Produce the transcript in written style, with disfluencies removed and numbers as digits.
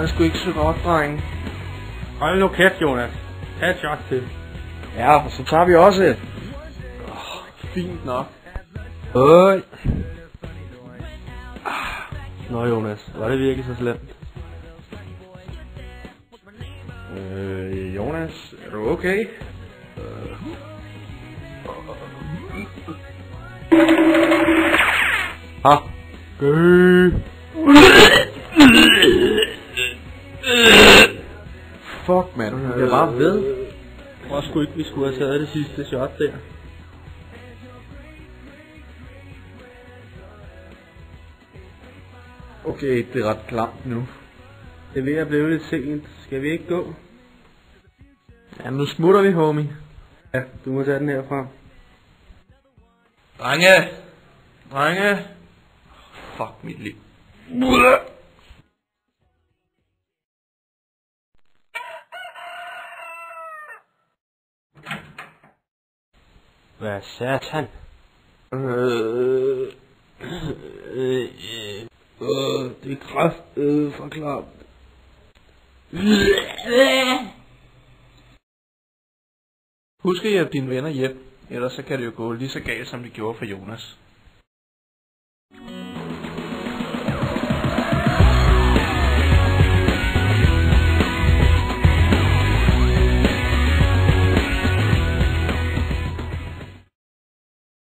er sgu ikke så godt, dreng. Hold nu kæft, Jonas. Tag et shot til. Ja, og så tager vi også et. Fint nok. Nå Jonas, var det virkelig så slemt? Jonas, er du okay? Fuck, mand. Jeg er bare ved. Jeg tror sgu ikke, vi skulle have taget det sidste shot der. Okay, det er ret klamt nu. Det er ved at blive lidt sent. Skal vi ikke gå? Jamen nu smutter vi, homie. Ja, du må tage den herfra. Drenge! Drenge! Fuck mit liv. Hvad satan? Det er kraft for klamt. Husk at hjælpe dine venner hjem, ellers så kan det jo gå lige så galt, som det gjorde for Jonas.